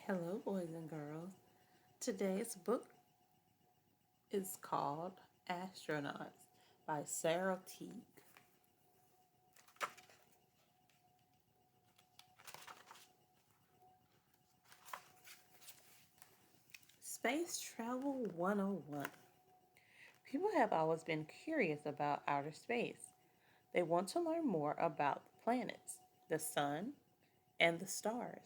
Hello, boys and girls. Today's book is called Astronauts by Sarah Teague. Space Travel 101. People have always been curious about outer space. They want to learn more about the planets, the sun, and the stars.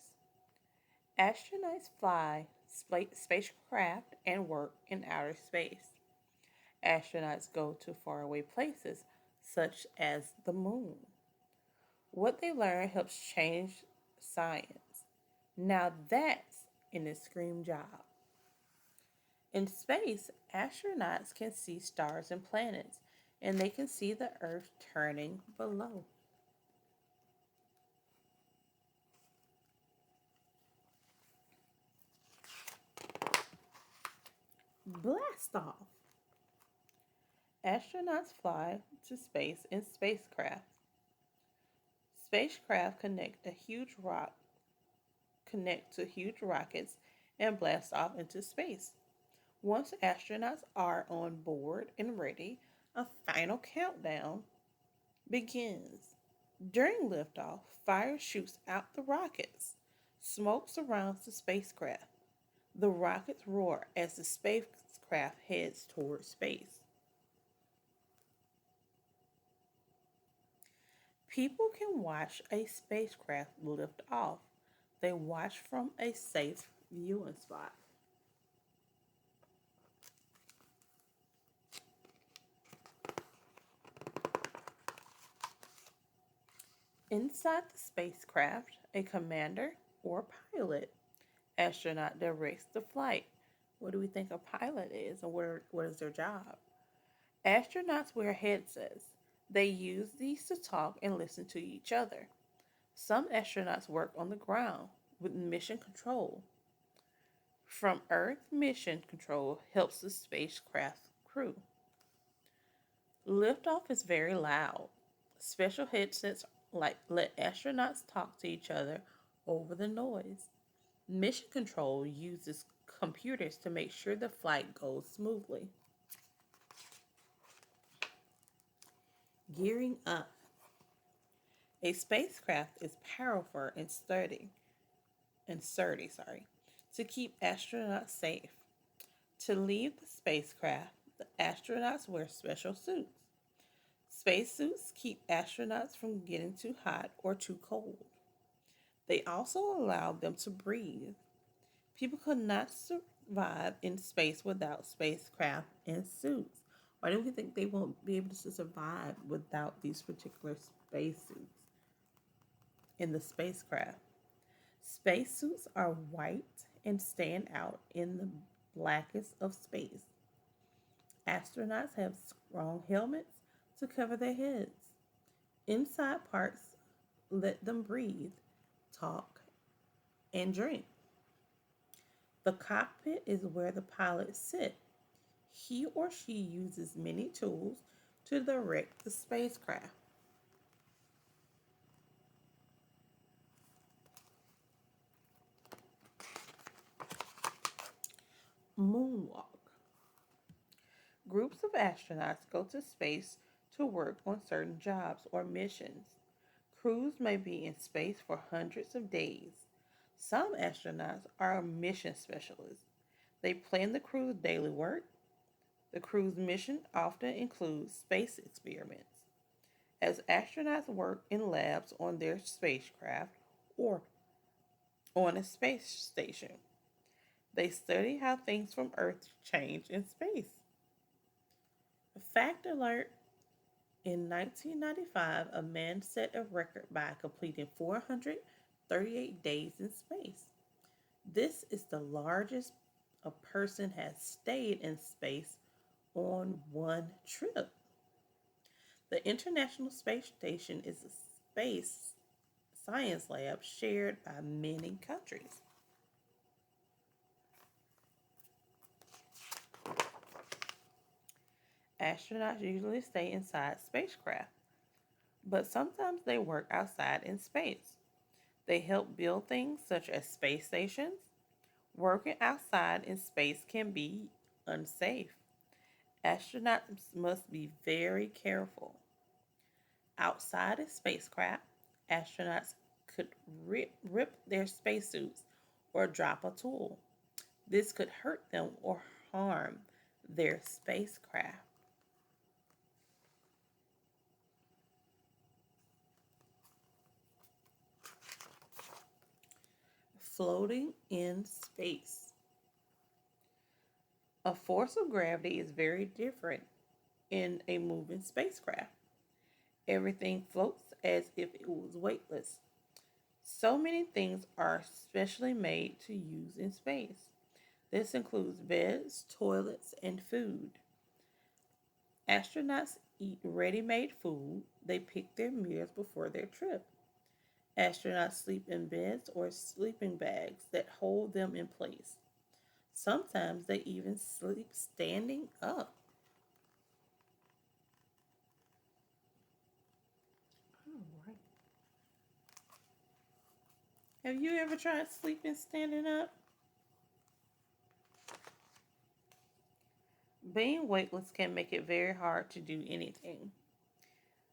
Astronauts fly spacecraft and work in outer space. Astronauts go to faraway places such as the moon. What they learn helps change science. Now that's an extreme job. In space, astronauts can see stars and planets, and they can see the Earth turning below. Blast off! Astronauts fly to space in spacecraft. Spacecraft connect to huge rockets and blast off into space. Once astronauts are on board and ready, a final countdown begins. During liftoff, fire shoots out the rockets. Smoke surrounds the spacecraft. The rockets roar as the spacecraft heads toward space. People can watch a spacecraft lift off. They watch from a safe viewing spot. Inside the spacecraft, a commander or pilot astronaut directs the flight. What do we think a pilot is, and what is their job? Astronauts wear headsets. They use these to talk and listen to each other. Some astronauts work on the ground with mission control. From Earth, mission control helps the spacecraft crew. Liftoff is very loud. Special headsets let astronauts talk to each other over the noise. Mission control uses computers to make sure the flight goes smoothly. Gearing up. A spacecraft is powerful and sturdy, to keep astronauts safe. To leave the spacecraft, the astronauts wear special suits. Spacesuits keep astronauts from getting too hot or too cold. They also allow them to breathe. People could not survive in space without spacecraft and suits. Why do we think they won't be able to survive without these particular spacesuits in the spacecraft? Spacesuits are white and stand out in the blackest of space. Astronauts have strong helmets to cover their heads. Inside parts let them breathe, talk, and drink. The cockpit is where the pilot sits. He or she uses many tools to direct the spacecraft. Moonwalk. Groups of astronauts go to space to work on certain jobs or missions. Crews may be in space for hundreds of days. Some astronauts are mission specialists. They plan the crew's daily work. The crew's mission often includes space experiments, as astronauts work in labs on their spacecraft or on a space station. They study how things from Earth change in space. A fact alert: in 1995, a man set a record by completing 438 days in space. This is the largest a person has stayed in space on one trip. The International Space Station is a space science lab shared by many countries. Astronauts usually stay inside spacecraft, but sometimes they work outside in space. They help build things such as space stations. Working outside in space can be unsafe. Astronauts must be very careful. Outside a spacecraft, astronauts could rip their spacesuits or drop a tool. This could hurt them or harm their spacecraft. Floating in space. A force of gravity is very different in a moving spacecraft. Everything floats as if it was weightless. So many things are specially made to use in space. This includes beds, toilets, and food. Astronauts eat ready made food. They pick their meals before their trip. Astronauts sleep in beds or sleeping bags that hold them in place. Sometimes they even sleep standing up. All right. Have you ever tried sleeping standing up? Being weightless can make it very hard to do anything.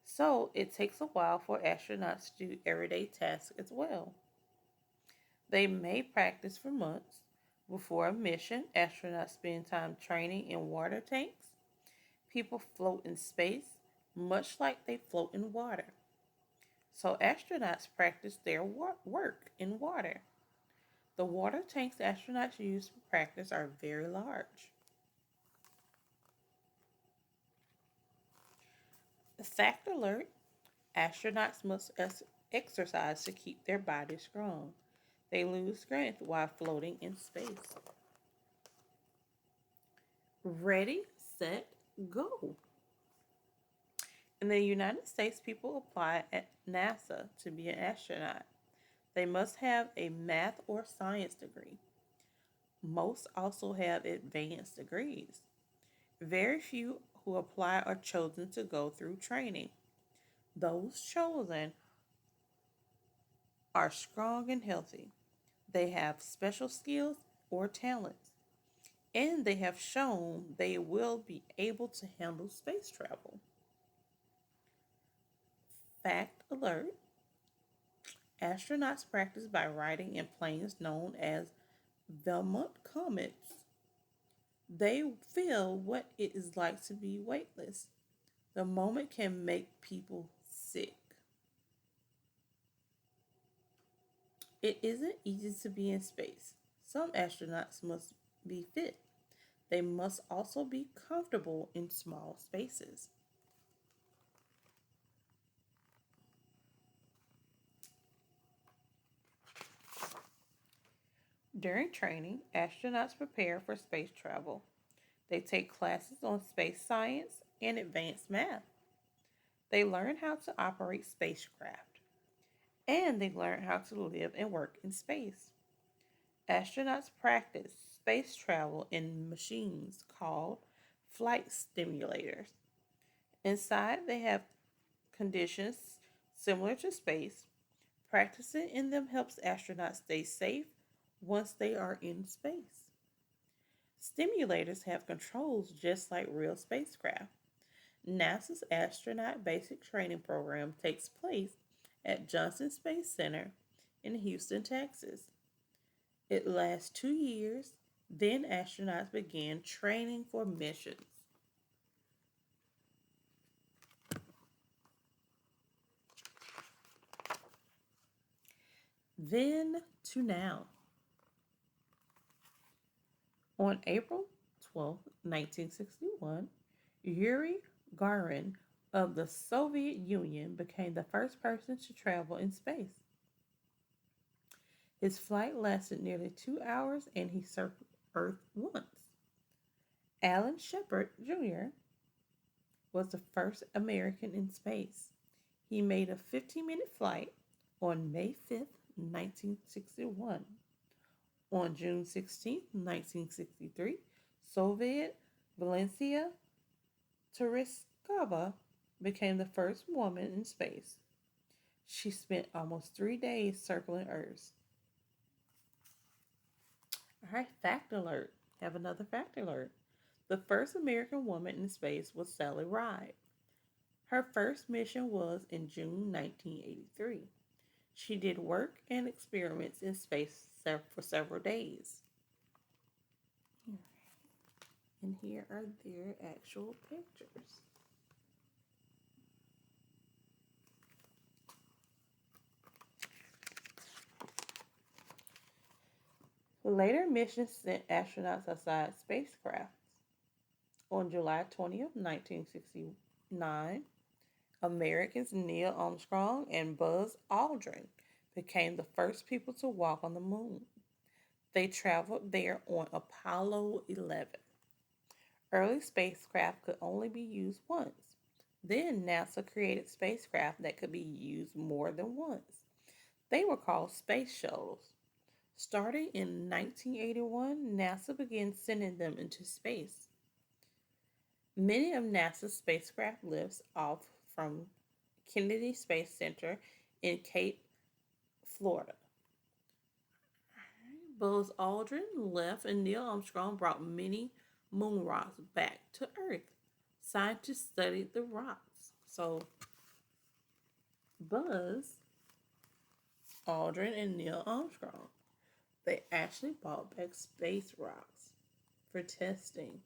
So it takes a while for astronauts to do everyday tasks as well. They may practice for months. Before a mission, astronauts spend time training in water tanks. People float in space much like they float in water. So astronauts practice their work in water. The water tanks astronauts use for practice are very large. The fact alert: astronauts must exercise to keep their bodies strong. They lose strength while floating in space. Ready, set, go. In the United States, people apply at NASA to be an astronaut. They must have a math or science degree. Most also have advanced degrees. Very few who apply are chosen to go through training. Those chosen are strong and healthy. They have special skills or talents, and they have shown they will be able to handle space travel. Fact alert: astronauts practice by riding in planes known as Vomit comets. They feel what it is like to be weightless. The moment can make people sick. It isn't easy to be in space. Some astronauts must be fit. They must also be comfortable in small spaces. During training, astronauts prepare for space travel. They take classes on space science and advanced math. They learn how to operate spacecraft, and they learn how to live and work in space. Astronauts practice space travel in machines called flight simulators. Inside, they have conditions similar to space. Practicing in them helps astronauts stay safe once they are in space. Simulators have controls just like real spacecraft. NASA's astronaut basic training program takes place at Johnson Space Center in Houston, Texas. It lasts 2 years, then astronauts begin training for missions. Then to now. On April 12, 1961, Yuri Gagarin of the Soviet Union became the first person to travel in space. His flight lasted nearly 2 hours and he circled Earth once. Alan Shepard Jr. was the first American in space. He made a 15-minute flight on May 5th, 1961. On June 16th, 1963, Soviet Valencia Tereskova became the first woman in space. She spent almost 3 days circling Earth. All right, fact alert. Have another fact alert. The first American woman in space was Sally Ride. Her first mission was in June 1983. She did work and experiments in space for several days. And here are their actual pictures. Later missions sent astronauts outside spacecraft. On July 20th, 1969, Americans Neil Armstrong and Buzz Aldrin became the first people to walk on the moon. They traveled there on Apollo 11. Early spacecraft could only be used once. Then NASA created spacecraft that could be used more than once. They were called space shuttles. Starting in 1981, NASA began sending them into space. Many of NASA's spacecraft lifts off from Kennedy Space Center in Cape, Florida. Buzz Aldrin left and Neil Armstrong brought many moon rocks back to Earth. Scientists studied the rocks. So Buzz Aldrin and Neil Armstrong, they actually brought back space rocks for testing.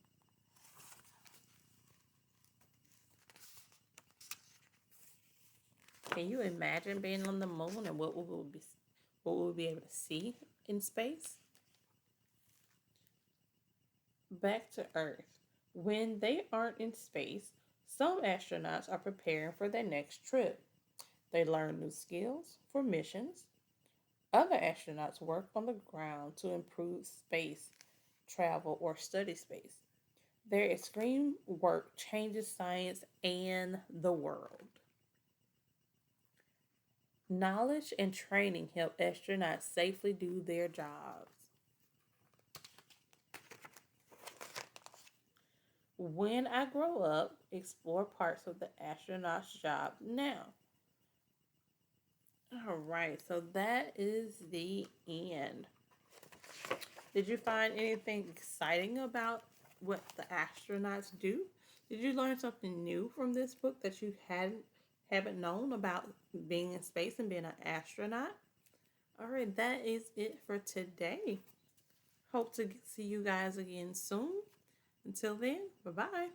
Can you imagine being on the moon and what we would be able to see in space? Back to Earth. When they aren't in space, some astronauts are preparing for their next trip. They learn new skills for missions. Other astronauts work on the ground to improve space travel or study space. Their extreme work changes science and the world. Knowledge and training help astronauts safely do their jobs. When I grow up, explore parts of the astronaut's job now. All right, so that is the end. Did you find anything exciting about what the astronauts do? Did you learn something new from this book that you haven't known about being in space and being an astronaut? All right, that is it for today. Hope to see you guys again soon. Until then, bye bye.